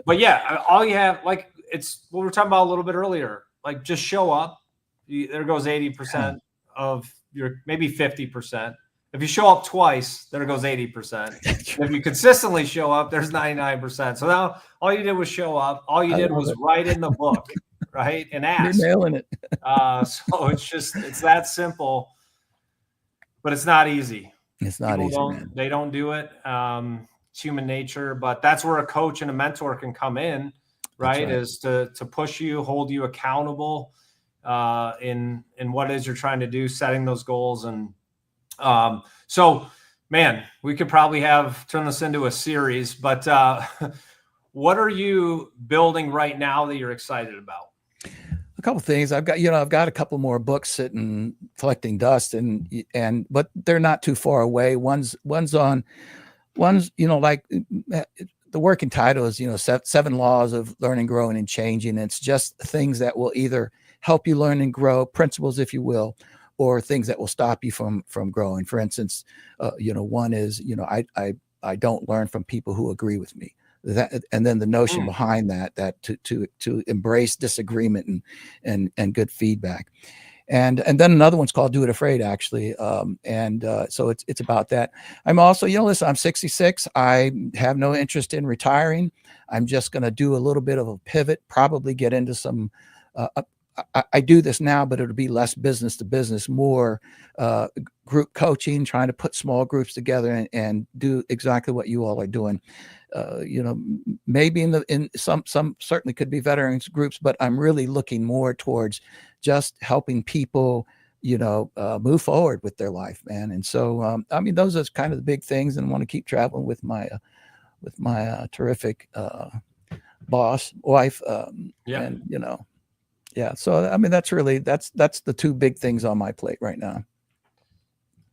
But yeah, all you have, like, it's what we were talking about a little bit earlier. Like, just show up. There goes 80% of your, maybe 50%. If you show up twice, there goes 80%. If you consistently show up, there's 99%. So now all you did was show up. All you did was write in the book, right? And ask. You're nailing it. So it's that simple, but it's not easy. It's not easy, man. They don't do it. It's human nature, but that's where a coach and a mentor can come in, right? Is to push you, hold you accountable in what it is you're trying to do, setting those goals. And so, man, we could probably turn this into a series, but what are you building right now that you're excited about? A couple of things. I've got a couple more books sitting collecting dust, but they're not too far away. One's like the working title is, 7 laws of learning, growing, and changing. It's just things that will either help you learn and grow, principles, if you will, or things that will stop you from growing. For instance, one is, I don't learn from people who agree with me. That, and then the notion behind that to embrace disagreement and good feedback. And then another one's called Do It Afraid, actually. So it's about that. I'm also, listen, I'm 66. I have no interest in retiring. I'm just going to do a little bit of a pivot, probably get into some, I do this now, but it'll be less business to business, more group coaching, trying to put small groups together and do exactly what you all are doing. Maybe in some certainly could be veterans groups, but I'm really looking more towards just helping people, move forward with their life, man. And so, those are kind of the big things, and I want to keep traveling with my terrific wife. So, that's really, that's the 2 big things on my plate right now.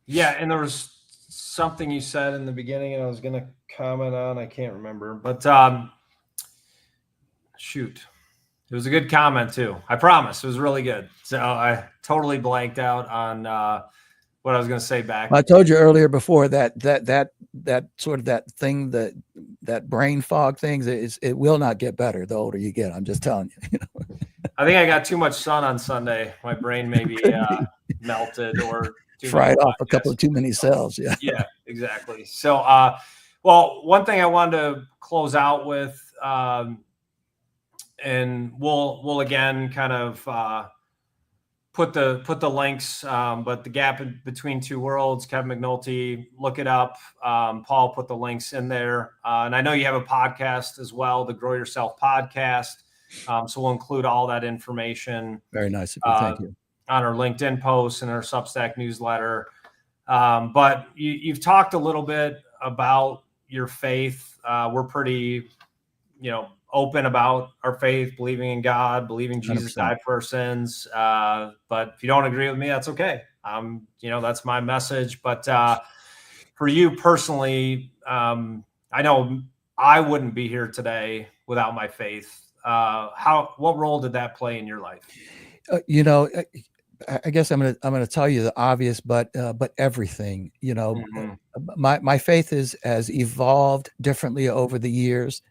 Yeah. And there was something you said in the beginning, and I was going to comment on, I can't remember, but shoot, it was a good comment too. I promise it was really good. So I totally blanked out on what I was going to say back. I told you earlier before that sort of that thing, that brain fog things, it will not get better the older you get. I'm just telling you. I think I got too much sun on Sunday. My brain maybe melted or fried off a couple of too many cells. Yeah. Yeah, exactly. So, well, one thing I wanted to close out with, and we'll again kind of put the links, but the gap between two worlds, Kevin McNulty, look it up. Paul put the links in there. And I know you have a podcast as well, the Grow Yourself podcast. So we'll include all that information. Very nice of you. Thank you. On our LinkedIn posts and our Substack newsletter. But you've talked a little bit about your faith. We're pretty, open about our faith, believing in God, believing Jesus 100%. Died for our sins. But if you don't agree with me, that's okay. That's my message. But for you personally, I know I wouldn't be here today without my faith. What role did that play in your life? I guess I'm gonna tell you the obvious, but everything. My faith has evolved differently over the years.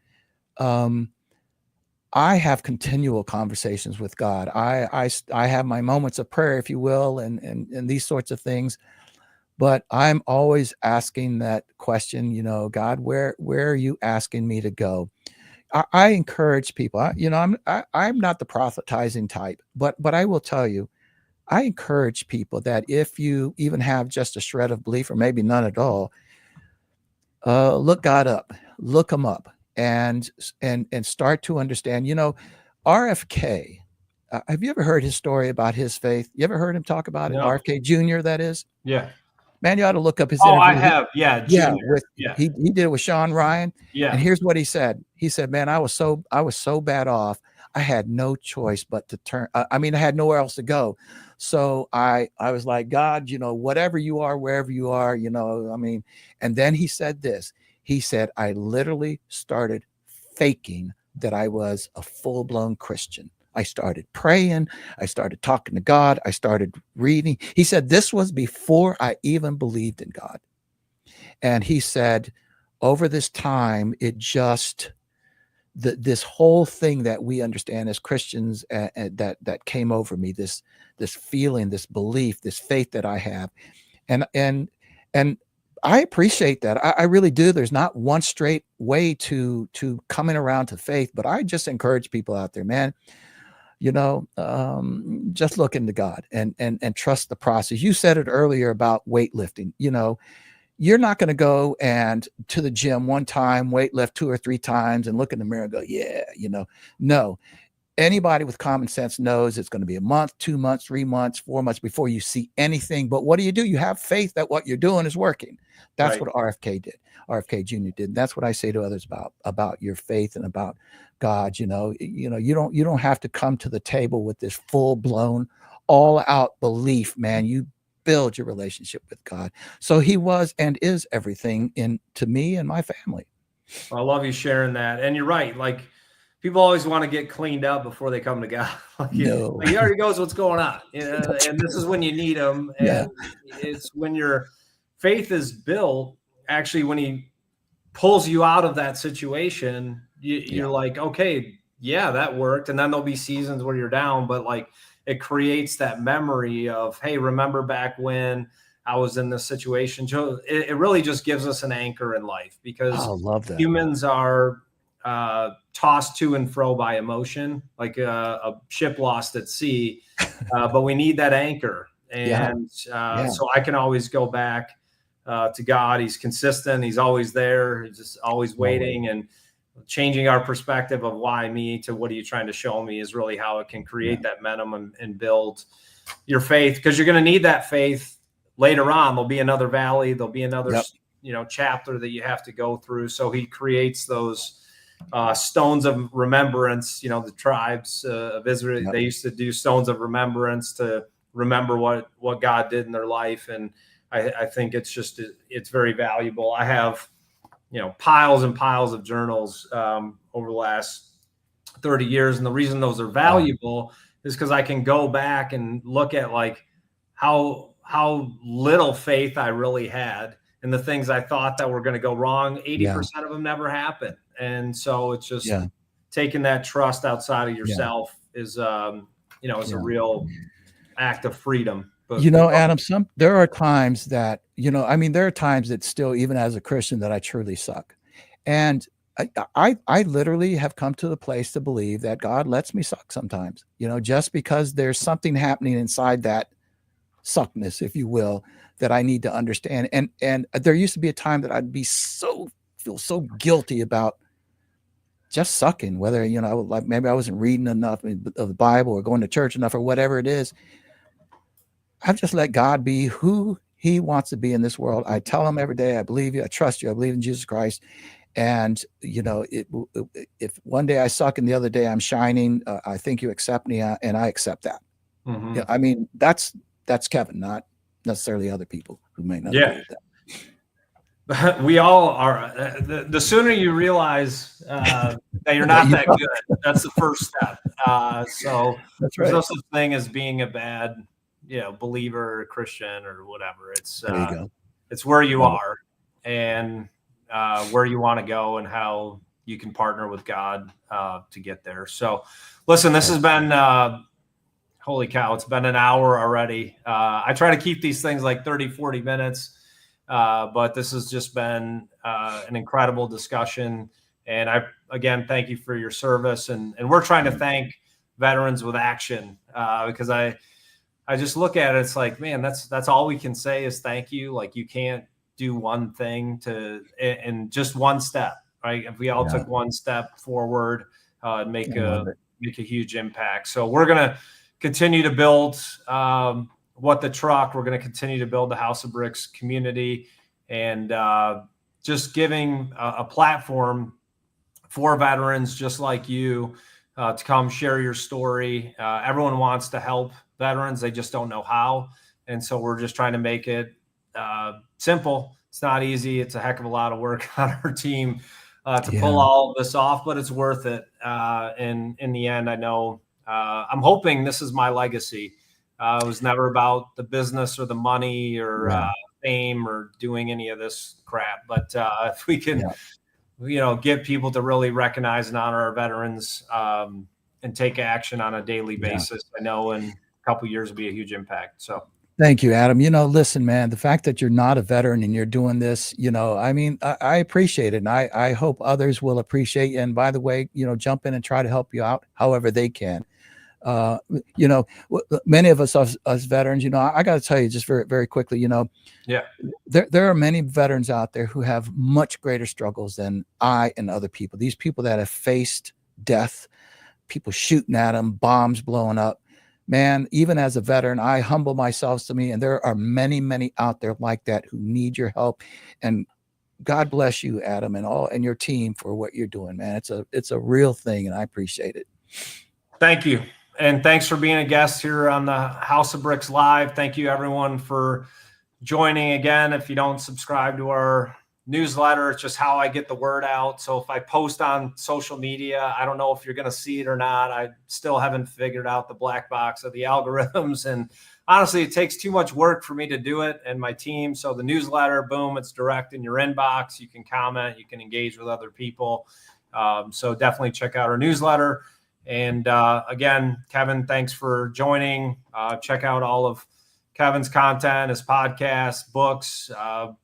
I have continual conversations with God. I have my moments of prayer, if you will, and these sorts of things. But I'm always asking that question, God, where are you asking me to go? I encourage people. I'm not the prophetizing type, but I will tell you, I encourage people that if you even have just a shred of belief, or maybe none at all, look God up, look him up, and start to understand. RFK. Have you ever heard his story about his faith? You ever heard him talk about it? No. RFK Jr. That is. Yeah. Man, you ought to look up his interview. I have. Yeah. He did it with Sean Ryan. Yeah. And here's what he said. He said, man, I was so bad off. I had no choice but to turn. I had nowhere else to go. So I was like, God, whatever you are, wherever you are, and then he said this. He said, I literally started faking that I was a full-blown Christian. I started praying. I started talking to God. I started reading. He said, this was before I even believed in God. And he said, over this time, it just, this whole thing that we understand as Christians, that came over me, this feeling, this belief, this faith that I have. And I appreciate that. I really do. There's not one straight way to coming around to faith, but I just encourage people out there, man, just look into God and trust the process. You said it earlier about weightlifting. You're not going to go and to the gym one time, weight lift 2 or 3 times and look in the mirror and go, yeah, no. Anybody with common sense knows it's going to be a month, 2 months, 3 months, 4 months before you see anything. But what do? You have faith that what you're doing is working. That's right. What RFK did. RFK Jr. did. And that's what I say to others about your faith and about God. You don't have to come to the table with this full blown, all out belief, man. You build your relationship with God. So he was and is everything to me and my family. I love you sharing that. And you're right. Like, people always want to get cleaned up before they come to God. He already knows what's going on. And this is when you need him. And it's when your faith is built, actually, when he pulls you out of that situation, you're like, okay, yeah, that worked. And then there'll be seasons where you're down, but like, it creates that memory of, hey, remember back when I was in this situation. It really just gives us an anchor in life, because I love that. Humans are tossed to and fro by emotion, like a ship lost at sea, but we need that anchor. And so I can always go back to God. He's consistent. He's always there. He's just always waiting. And changing our perspective of why me to what are you trying to show me is really how it can create that momentum and build your faith, because you're going to need that faith later on. There'll be another valley. There'll be another chapter that you have to go through. So he creates those stones of remembrance. The tribes of Israel, they used to do stones of remembrance to remember what God did in their life. And I think it's very valuable. I have piles and piles of journals over the last 30 years. And the reason those are valuable is because I can go back and look at like how little faith I really had, and the things I thought that were going to go wrong, 80% of them never happened. And so it's just taking that trust outside of yourself is a real act of freedom. But Adam, there are times that, there are times that still, even as a Christian, that I truly suck. And I literally have come to the place to believe that God lets me suck sometimes, just because there's something happening inside that suckness, if you will, that I need to understand. And there used to be a time that I'd feel so guilty about just sucking, whether, like maybe I wasn't reading enough of the Bible or going to church enough or whatever it is. I've just let God be who he wants to be in this world. I tell him every day, I believe you, I trust you, I believe in Jesus Christ. And, if one day I suck and the other day I'm shining, I think you accept me, and I accept that. Mm-hmm. Yeah, I mean, that's Kevin, not necessarily other people who may not agree with that. We all are. The sooner you realize that you're not that good, that's the first step. So that's there's right. no such thing as being a bad, believer or Christian or whatever. It's it's where you are and where you want to go and how you can partner with God to get there. So listen, this has been holy cow, it's been an hour already. I try to keep these things like 30, 40 minutes, but this has just been an incredible discussion. And again, thank you for your service. And we're trying to thank Veterans with Action because I just look at it, it's like, man, that's all we can say is thank you. Like you can't do one thing and just one step, right? If we all took one step forward, make a huge impact. So we're going to continue to build What the Truck. We're going to continue to build the House of Bricks community and just giving a platform for veterans just like you to come share your story. Everyone wants to help veterans. They just don't know how. And so we're just trying to make it simple. It's not easy. It's a heck of a lot of work on our team to pull all of this off, but it's worth it. And in the end, I know I'm hoping this is my legacy. It was never about the business or the money or fame or doing any of this crap. But if we can, get people to really recognize and honor our veterans and take action on a daily basis, I know in a couple of years will be a huge impact. So thank you, Adam. Listen, man, the fact that you're not a veteran and you're doing this, I mean, I appreciate it. And I hope others will appreciate you. And by the way, jump in and try to help you out however they can. Many of us as veterans, I got to tell you just very, very quickly, there are many veterans out there who have much greater struggles than I and other people. These people that have faced death, people shooting at them, bombs blowing up. Man, even as a veteran, I humble myself to me, and there are many, many out there like that who need your help. And God bless you, Adam, and your team for what you're doing, man. It's a real thing, and I appreciate it. Thank you. And thanks for being a guest here on the House of Bricks Live. Thank you, everyone, for joining again. If you don't subscribe to our newsletter, it's just how I get the word out. So if I post on social media, I don't know if you're going to see it or not. I still haven't figured out the black box of the algorithms. And honestly, it takes too much work for me to do it and my team. So the newsletter, boom, it's direct in your inbox. You can comment, you can engage with other people. So definitely check out our newsletter. And again, Kevin, thanks for joining. Check out all of Kevin's content, his podcasts, books.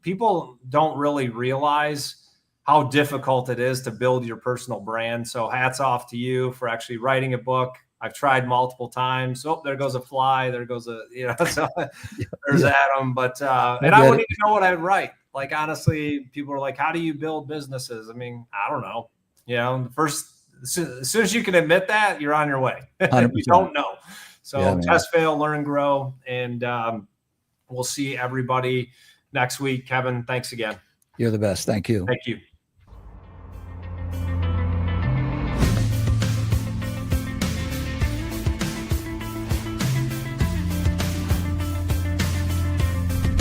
People don't really realize how difficult it is to build your personal brand. So hats off to you for actually writing a book. I've tried multiple times. Oh, there goes a fly. There goes so there's Adam. But, and I wouldn't even know what I'd write. Like, honestly, people are like, how do you build businesses? I mean, I don't know. As soon as you can admit that, you're on your way. You don't know. So test, fail, learn, grow. And we'll see everybody next week. Kevin, thanks again. You're the best. Thank you. Thank you.